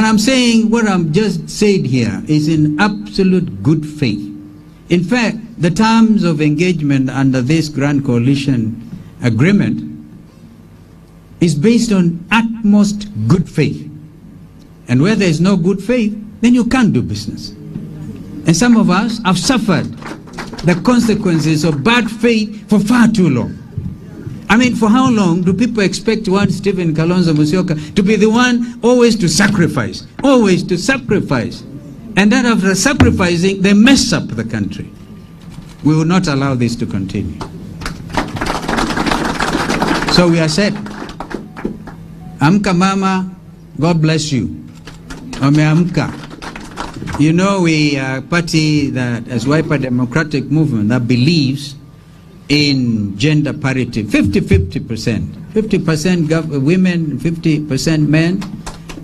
I'm saying what I'm just said here is in absolute good faith. In fact, the terms of engagement under this Grand Coalition agreement is based on utmost good faith. And where there is no good faith, then you can't do business. And some of us have suffered the consequences of bad faith for far too long. I mean, for how long do people expect one Stephen Kalonzo Musyoka to be the one always to sacrifice? Always to sacrifice. And then after sacrificing, they mess up the country. We will not allow this to continue. So we are said, Amka Mama, God bless you. Ameamka. You know, we are a party that, as Wiper Democratic Movement, that believes in gender parity, 50-50%. 50% women, 50% men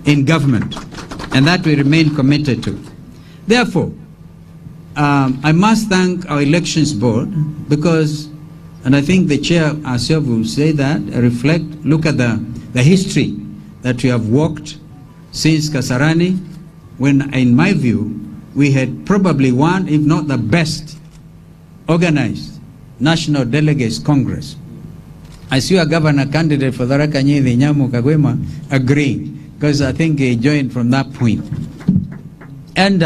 in government. And that we remain committed to. Therefore, I must thank our elections board because, and I think the chair herself will say that, reflect, look at the history that we have walked since Kasarani, when, in my view, we had probably one, if not the best, organized National Delegates Congress. I see a governor candidate for Tharaka Nithi, Nyamu Kagwema, agreeing, because I think he joined from that point. And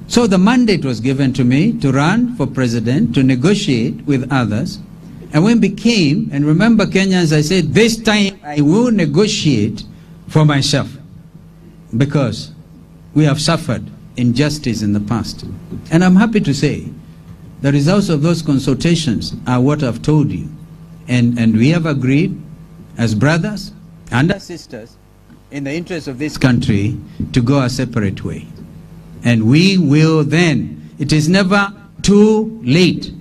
so the mandate was given to me to run for president, to negotiate with others. And when became, and remember Kenyans, I said, this time I will negotiate for myself, because we have suffered injustice in the past. And I'm happy to say the results of those consultations are what I've told you. And we have agreed as brothers and as sisters in the interest of this country to go a separate way. And we will then, it is never too late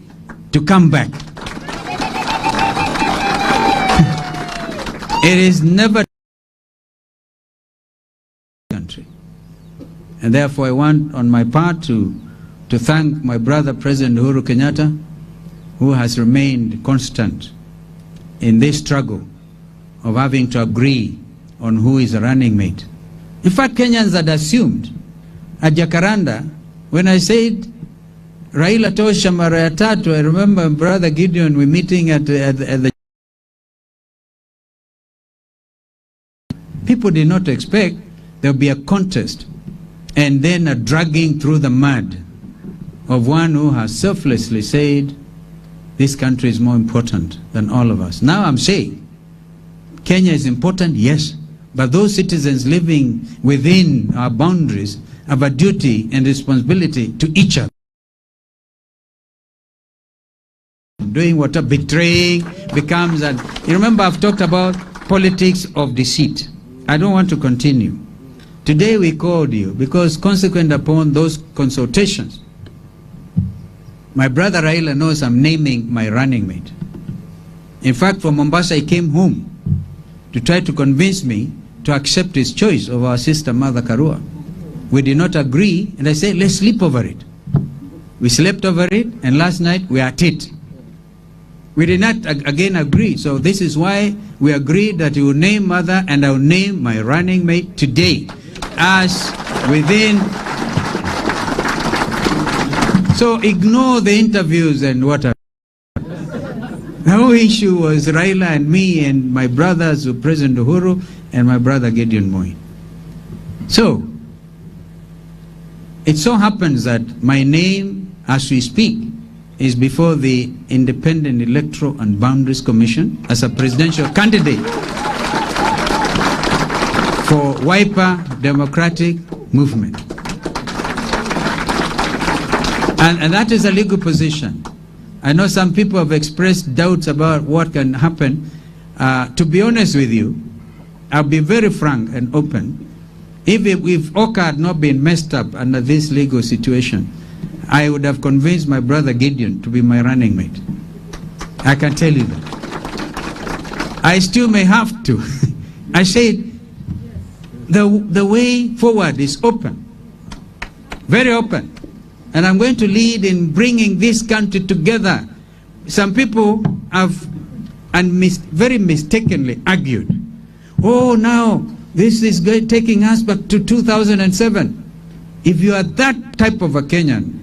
to come back. It is never country. And therefore I want on my part to thank my brother President Uhuru Kenyatta, who has remained constant in this struggle of having to agree on who is a running mate. In fact, Kenyans had assumed at Jacaranda, when I said Raila tosha mara ya tatu, I remember Brother Gideon, we meeting at the people did not expect there would be a contest and then a dragging through the mud of one who has selflessly said this country is more important than all of us. Now I'm saying Kenya is important, yes, but those citizens living within our boundaries have a duty and responsibility to each other. Doing what a betraying becomes, and you remember I've talked about politics of deceit. I don't want to continue. Today we called you because consequent upon those consultations, my brother Raila knows I'm naming my running mate. In fact, from Mombasa he came home to try to convince me to accept his choice of our sister mother Karua. We did not agree, and I said, let's sleep over it. We slept over it, and last night we are at it. We did not again agree, so this is why we agreed that you will name mother and I will name my running mate today as within. So ignore the interviews and whatever. The whole issue was Raila and me and my brothers, President Uhuru and my brother Gideon Moi. So it so happens that my name, as we speak, is before the Independent Electoral and Boundaries Commission as a presidential candidate for Wiper Democratic Movement. And that is a legal position. I know some people have expressed doubts about what can happen. To be honest with you, I'll be very frank and open. If Oka had not been messed up under this legal situation, I would have convinced my brother Gideon to be my running mate. I can tell you that. I still may have to. I said, the way forward is open, very open. And I'm going to lead in bringing this country together. Some people have very mistakenly argued, oh, now This is taking us back to 2007. If you are that type of a Kenyan,